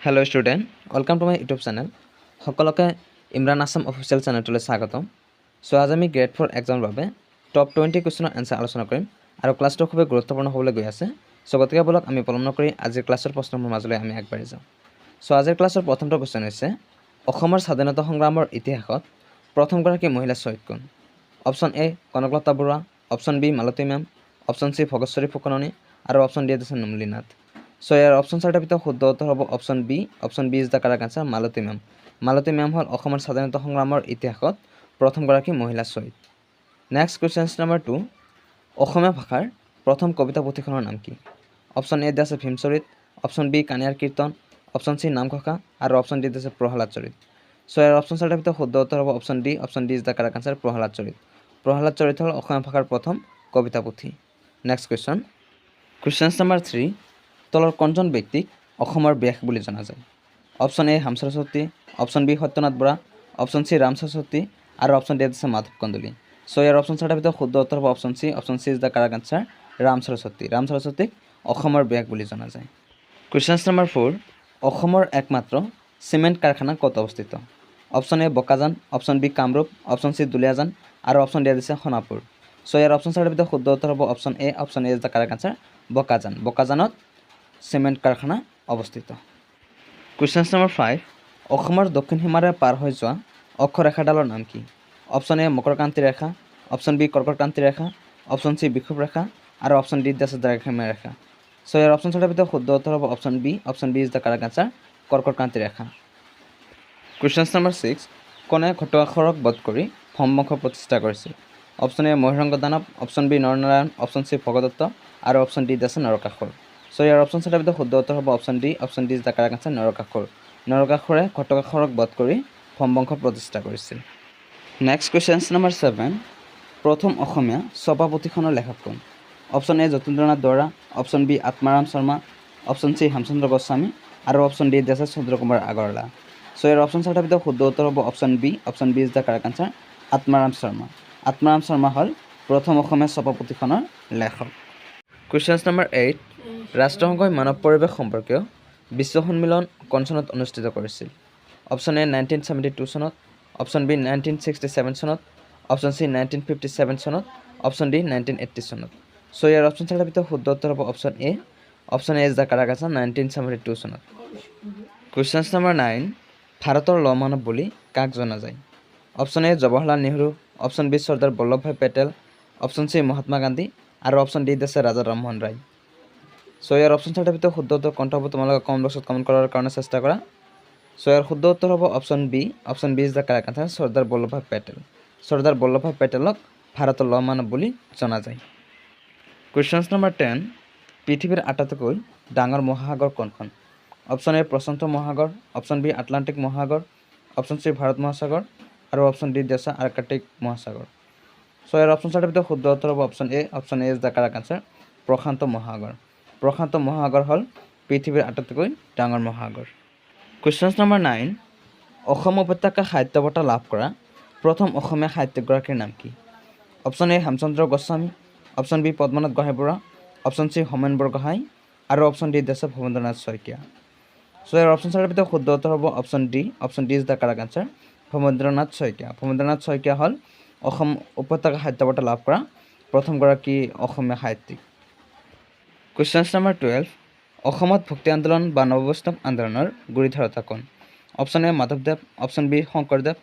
Hello' student, welcome to my YouTube channel. সকলোকে Imran Assam official চেনেলটোলৈ স্বাগতম। চ' আজি আমি গ্ৰেড 4 এক্সামৰ বাবে টপ 20 কুৱেশ্যনৰ এনচাৰ আলোচনা কৰিম আৰু ক্লাছটো খুবেই গুৰুত্বপূৰ্ণ হ'বলৈ গৈ আছে। চ' গতিকে বলক আমি পলম নকৰি আজিৰ ক্লাছৰ প্ৰশ্নসমূহৰ মাজলৈ আমি আগবাঢ়ি যাওঁ। চ' আজিৰ ক্লাছৰ প্ৰথমটো কুৱেশ্যন হৈছে অসমৰ স্বাধীনতা সংগ্ৰামৰ ইতিহাসত প্ৰথমগৰাকী মহিলা শ্বহীদ কোন? Option A Kanaklata Barua, option B Malati Mem, option C ভগতশ্বৰী ফুকননী আৰু অপশ্যন ডি আছে নুমলী নাথ। চ' ইয়াৰ অপশ্যন চাৰিটাৰ ভিতৰত শুদ্ধ উত্তৰ হ'ব option B. Option B is the correct answer, Malati ma'am. Malati ma'am হ'ল অসমৰ স্বাধীনতা সংগ্ৰামৰ ইতিহাসত প্ৰথমগৰাকী মহিলা শ্বহীদ। নেক্সট কুৱেশ্যন নম্বৰ 2, অসমীয়া ভাষাৰ প্ৰথম কবিতা পুথিখনৰ নাম কি? অপশ্যন এ আছে ভীমচৰিত, অপশ্যন বি কাণিয়াৰ কীৰ্তন, অপশ্যন চি নামঘোষা আৰু অপশ্যন ডি আছে প্ৰহ্লাদ চৰিত। চ' ইয়াৰ অপশ্যন চাৰিটাৰ ভিতৰত শুদ্ধ উত্তৰ হ'ব option D. Option D is the correct answer, Prahlad চৰিত। প্ৰহ্লাদ চৰিত হ'ল অসমীয়া ভাষাৰ প্ৰথম কবিতা পুথি। নেক্সট কুৱেশ্যন নম্বৰ 3, তলৰ কোনজন ব্যক্তিক অসমৰ ব্যাস বুলি জনা যায়? Option A Hem Saraswati, option B Satyanath Bora, option C Ram Saraswati আৰু অপশ্যন ডি আছে মাধৱ কন্দলী। চ' ইয়াৰ অপশ্যন চাৰিটাৰ ভিতৰত শুদ্ধ উত্তৰ হ'ব option C. Option C is the correct answer, Ram Saraswati. Ram সৰস্বতীক অসমৰ ব্যাস বুলি জনা যায়। কুৱেশ্যন নম্বৰ 4, অসমৰ একমাত্ৰ চিমেণ্ট কাৰখানা ক'ত অৱস্থিত? Option A Bokajan, option B Kamrup, option C Duliajan আৰু অপশ্যন ডি আছে সোণাপুৰ। চ' ইয়াৰ অপশ্যন চাৰিটাৰ ভিতৰত শুদ্ধ উত্তৰ হ'ব option A. Option A is the correct answer, Bokajan. বকাজানত চিমেণ্ট কাৰখানা অৱস্থিত। কুৱেশ্যন নম্বৰ 5, অসমৰ দক্ষিণ সীমাৰে পাৰ হৈ যোৱা অক্ষৰেখাডালৰ নাম কি? অপশ্যন এ মকৰক্ৰান্তি ৰেখা, অপশ্যন বি কৰ্কটক্ৰান্তি ৰেখা, অপশ্যন চি বিষুৱ ৰেখা আৰু অপশ্যন ডি আছে দ্ৰাঘিমা ৰেখা। চ' ইয়াৰ অপশ্যন চাৰিটাৰ ভিতৰত শুদ্ধ উত্তৰ হ'ব option B. Option B is the correct answer, কৰ্কটক্ৰান্তি ৰেখা। কুৱেশ্যন নম্বৰ 6, কোনে ঘটুৱাখৰক বধ কৰি ভ্ৰমবংশ প্ৰতিষ্ঠা কৰিছিল? Option A Mahiranga Danav, option B Naranarayan, option C Bhagadatta আৰু অপশ্যন ডি আছে নৰকাসুৰ। চ' ইয়াৰ অপশ্যন চাৰিটাৰ ভিতৰত শুদ্ধ উত্তৰ হ'ব option D. Option D is the correct answer, Narakasur. নৰকাসুৰে ঘটকাসুৰক বধ কৰি ভ্ৰমবংশ প্ৰতিষ্ঠা কৰিছিল। নেক্সট কুৱেশ্যন নম্বৰ 7, প্ৰথম অসমীয়া ছপা পুথিখনৰ লেখক কোন? Option A Jatindranath Duwara, option B Atmaram Sharma, option C Hemchandra Goswami আৰু অপশ্যন ডি আছে চন্দ্ৰকুমাৰ আগৰৱালা। চ' ইয়াৰ অপশ্যন চাৰিটাৰ ভিতৰত শুদ্ধ উত্তৰ হ'ব option B. Option B is the correct answer, Atmaram Sharma. Atmaram Sharma হ'ল প্ৰথম অসমীয়া ছপা পুথিখনৰ লেখক। কুৱেশ্যন নম্বৰ 8, ৰাষ্ট্ৰসংঘই মানৱ পৰিৱেশ সম্পৰ্কীয় বিশ্ব সন্মিলন কোন চনত অনুষ্ঠিত কৰিছিল? অপশ্যন এ 1972 চনত, অপশ্যন বি 1967 চনত, অপশ্যন চি 1957 চনত, অপশ্যন ডি 1980 চনত। চ' ইয়াৰ অপশ্যন চাৰিটাৰ ভিতৰত শুদ্ধ উত্তৰ হ'ব option A. Option A is the correct answer, 1972 চনত। কুৱেশ্যন নম্বৰ 9, ভাৰতৰ ল মানৱ বুলি কাক জনা যায়? Option A Jawaharlal Nehru, option B Sardar Vallabhbhai Patel, option C Mahatma Gandhi আৰু অপশ্যন ডি আছে ৰাজা ৰামমোহন ৰায়। চ' ইয়াৰ অপশ্যন চাৰিটাৰ ভিতৰত শুদ্ধ উত্তৰ কোনটো হ'ব তোমালোকে কমেণ্ট বক্সত কমেণ্ট কৰাৰ কাৰণে চেষ্টা কৰা। চ' ইয়াৰ শুদ্ধ উত্তৰ হ'ব option B. Option B is the correct answer, Sardar Vallabhbhai Patel. Sardar Vallabhbhai পেটেলক ভাৰতৰ ল মানৱ বুলি জনা যায়। কুৱেশ্যন নম্বৰ 10, পৃথিৱীৰ আটাইতকৈ ডাঙৰ মহাসাগৰ কোনখন? অপশ্যন এ প্ৰশান্ত মহাসাগৰ, অপশ্যন বি আটলাণ্টিক মহাসাগৰ, অপশ্যন চি ভাৰত মহাসাগৰ আৰু অপশ্যন ডি আছে আৰ্কটিক মহাসাগৰ। চ' ইয়াৰ অপশ্যন চাৰিটাৰ ভিতৰত শুদ্ধ উত্তৰ হ'ব option A. Option A is the correct answer, প্ৰশান্ত মহাসাগৰ। প্ৰশান্ত মহাসাগৰ হ'ল পৃথিৱীৰ আটাইতকৈ ডাঙৰ মহাসাগৰ। কুৱেশ্যন নম্বৰ 9, অসম উপত্যকা সাহিত্য বঁটা লাভ কৰা প্ৰথম অসমীয়া সাহিত্যিকগৰাকীৰ নাম কি? Option A Hemchandra Goswami, option B Padmanath Gohainbarua, option C Homen Borgohain আৰু অপশ্যন ডি আছে ভৱেন্দ্ৰনাথ শইকীয়া। চ' ইয়াৰ অপশ্যন চাৰিটাৰ ভিতৰত শুদ্ধ উত্তৰ হ'ব option D. Option D is the correct answer, Bhabendranath Saikia. Bhabendranath Saikia হ'ল অসম উপত্যকা সাহিত্য বঁটা লাভ কৰা প্ৰথমগৰাকী অসমীয়া সাহিত্যিক। কুৱেশ্যন নম্বৰ 12, অসমত ভক্তি আন্দোলন বা নৱবৈষ্ণৱ আন্দোলনৰ গুৰি ধৰোঁতা কোন? অপশ্যন এ মাধৱদেৱ, option B Shankardev,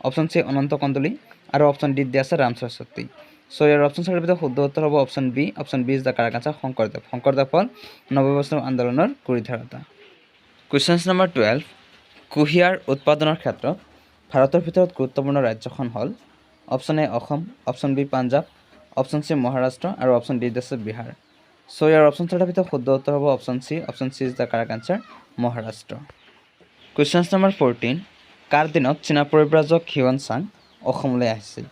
option C Ananta Kandali আৰু অপশ্যন ডি আছে ৰাম সৰস্বতী। চ' ইয়াৰ অপশ্যন চাৰিটাৰ ভিতৰত শুদ্ধ উত্তৰ হ'ব option B. Option B is the correct answer, Shankardev. Shankardev হ'ল নৱবৈষ্ণৱ আন্দোলনৰ গুৰি ধৰোঁতা। কুৱেশ্যন নম্বৰ 12, কুঁহিয়াৰ উৎপাদনৰ ক্ষেত্ৰত ভাৰতৰ ভিতৰত গুৰুত্বপূৰ্ণ ৰাজ্যখন হ'ল? Option A Assam, option B Punjab, option C Maharashtra আৰু অপশ্যন ডি আছে বিহাৰ। চ' ইয়াৰ অপশ্যন চাৰিটাৰ ভিতৰত শুদ্ধ উত্তৰ হ'ব option C. Option C is the correct answer, Maharashtra. Question number 14, কাৰ দিনত চীনা পৰিব্ৰাজক হিউৱেন চাং অসমলৈ আহিছিল?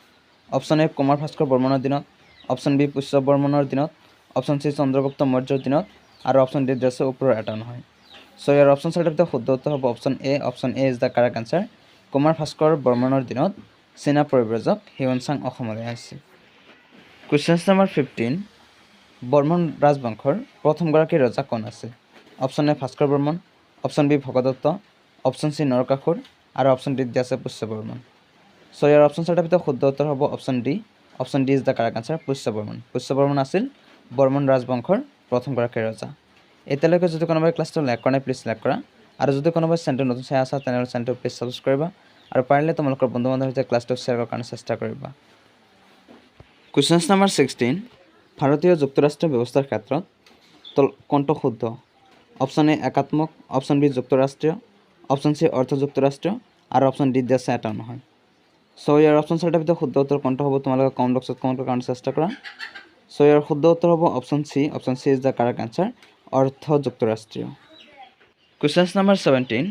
অপশ্যন এ কুমাৰ ভাস্কৰ বৰ্মনৰ দিনত, অপশ্যন বি পুষ্য বৰ্মনৰ দিনত, অপশ্যন চি চন্দ্ৰগুপ্ত মৌৰ্যৰ দিনত আৰু অপশ্যন ডি আছে ওপৰৰ এটা নহয়। চ' ইয়াৰ অপশ্যন চাৰিটাৰ ভিতৰত শুদ্ধ উত্তৰ হ'ব option A. Option A is the correct answer, Kumar Bhaskar বৰ্মনৰ দিনত চীনা পৰিব্ৰাজক হিউৱেন চাং অসমলৈ আহিছিল। কুৱেশ্যন নম্বৰ 15, বৰ্মন ৰাজবংশৰ প্ৰথমগৰাকী ৰজা কোন আছিল? Option A Bhaskar Barman, option B Bhagadatta, option C Narakasur আৰু অপশ্যন ডিত দিয়া আছে পুষ্য বৰ্মন। চ' ইয়াৰ অপশ্যন চাৰিটাৰ ভিতৰত শুদ্ধ উত্তৰ হ'ব option D. Option D is the correct answer, Pushya Barman. Pushya Barman আছিল বৰ্মন ৰাজবংশৰ প্ৰথমগৰাকী ৰজা। এতিয়ালৈকে যদি কোনোবাই ক্লাছটো লাইক কৰা নাই প্লিজ লাইক কৰা, আৰু যদি কোনোবাই চেনেলটো নতুন চাই আছা তেনেহ'লে চেনেলটো প্লিজ ছাবস্ক্ৰাইব কৰিবা, আৰু পাৰিলে তোমালোকৰ বন্ধু বান্ধৱীৰ সৈতে ক্লাছটো শ্বেয়াৰ কৰাৰ কাৰণে চেষ্টা কৰিবা। কুৱেশ্যন নম্বৰ 16, ভাৰতীয় যুক্তৰাষ্ট্ৰীয় ব্যৱস্থাৰ ক্ষেত্ৰত কোনটো শুদ্ধ? অপশ্যন এ একাত্মক, অপশ্যন বি যুক্তৰাষ্ট্ৰীয়, অপশ্যন চি অৰ্ধ যুক্তৰাষ্ট্ৰীয় আৰু অপশ্যন ডি দিয়া আছে এটাও নহয়। চ' ইয়াৰ অপশ্যন চাৰিটাৰ ভিতৰত শুদ্ধ উত্তৰ কোনটো হ'ব তোমালোকে কমেণ্ট বক্সত কমেণ্ট কৰাৰ কাৰণে চেষ্টা কৰা। চ' ইয়াৰ শুদ্ধ উত্তৰ হ'ব option C. Option C is the correct answer, অৰ্ধ যুক্তৰাষ্ট্ৰীয়। কুৱেশ্যন নম্বৰ 17,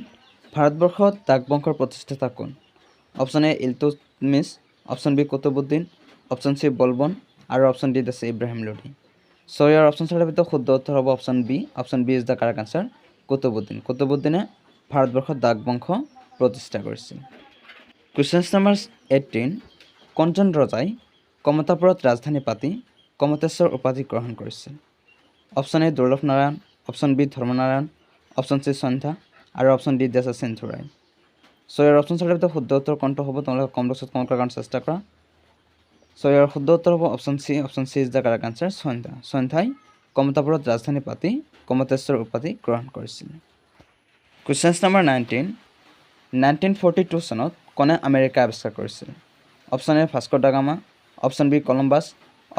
ভাৰতবৰ্ষত ডাক বংশৰ প্ৰতিষ্ঠাতা কোন? Option A Iltutmish, option B Qutbuddin, option C Balban আৰু অপশ্যন ডিত আছে ইব্ৰাহিম লোধি। চ' ইয়াৰ অপশ্যন চাৰিটাৰ ভিতৰত শুদ্ধ উত্তৰ হ'ব option B. Option B is the correct answer, Qutbuddin. কুতুবুদ্দিনে ভাৰতবৰ্ষত ডাক বংশ প্ৰতিষ্ঠা কৰিছিল। কুৱেশ্যন নম্বৰ 18, কোনজন ৰজাই কমতাপুৰত ৰাজধানী পাতি কমতেশ্বৰ উপাধি গ্ৰহণ কৰিছিল? Option A Durlabh Narayan, option B Dharmanarayan, option C Sandhya আৰু অপশ্যন ডি দিয়া আছে সিন্ধুৰায়। চ' ইয়াৰ অপশ্যন চাৰিটাৰ ভিতৰত শুদ্ধ উত্তৰ কোনটো হ'ব তোমালোকে কমেণ্ট বক্সত কমেণ্ট কৰাৰ কাৰণে চেষ্টা কৰা। চ' ইয়াৰ শুদ্ধ উত্তৰ হ'ব option C. Option C is the correct answer, Sandhya. সন্ধ্যাই কমতাপুৰত ৰাজধানী পাতি কমতেশ্বৰ উপাধি গ্ৰহণ কৰিছিল। কুৱেশ্যন নম্বৰ 19, 1942 চনত কোনে আমেৰিকা আৱিষ্কাৰ কৰিছিল? Option A Vasco da Gama, option B Columbus,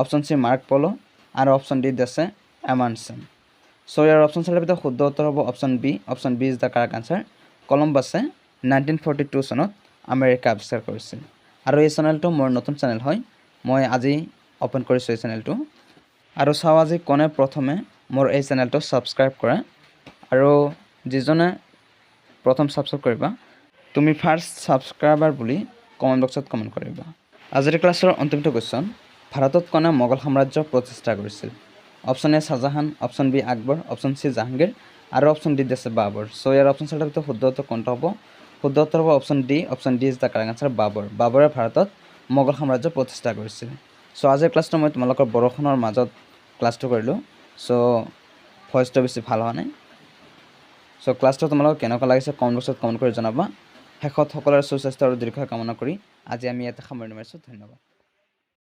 option C Marco Polo' আৰু অপশ্যন ডি আছে এমাণ্ডছেন। চ' ইয়াৰ অপশ্যন চাৰিটাৰ ভিতৰত শুদ্ধ উত্তৰ হ'ব option B. Option B is the correct answer, কলম্বাছে 1942 চনত আমেৰিকা আৱিষ্কাৰ কৰিছিল। আৰু এই চেনেলটো মোৰ নতুন চেনেল হয়, মই আজি অ'পেন কৰিছোঁ এই চেনেলটো। আৰু চাওঁ আজি কোনে প্ৰথমে মোৰ এই চেনেলটো ছাবস্ক্ৰাইব কৰে, আৰু যিজনে প্ৰথম ছাবস্ক্ৰাইব কৰিবা তুমি ফাৰ্ষ্ট ছাবস্ক্ৰাইবাৰ বুলি কমেণ্ট বক্সত কমেণ্ট কৰিবা। আজিৰ ক্লাছৰ অন্তিমটো কুৱেশ্যন, ভাৰতত কোনে মোগল সাম্ৰাজ্য প্ৰতিষ্ঠা কৰিছিল? Option A Shahjahan, option B Akbar, option C Jahangir আৰু অপশ্যন ডি আছে বাবৰ। চ' ইয়াৰ অপশ্যন চাৰিটাৰ ভিতৰত শুদ্ধ উত্তৰ কোনটো হ'ব? শুদ্ধ উত্তৰ হ'ব option D. Option D is the correct answer, বাবৰ। বাবৰে ভাৰতত মোগল সাম্ৰাজ্য প্ৰতিষ্ঠা কৰিছিল। চ' আজিৰ ক্লাছটো মই তোমালোকৰ বৰষুণৰ মাজত ক্লাছটো কৰিলোঁ, চ' ভইচটো বেছি ভাল হোৱা নাই। চ' ক্লাছটো তোমালোকক কেনেকুৱা লাগিছে কমেণ্ট বক্সত কমেণ্ট কৰি জনাবা। শেষত সকলোৰে সুস্বাস্থ্য আৰু দীৰ্ঘায়ু কামনা কৰি আজি আমি ইয়াতে সামৰণি মাৰিছোঁ। ধন্যবাদ।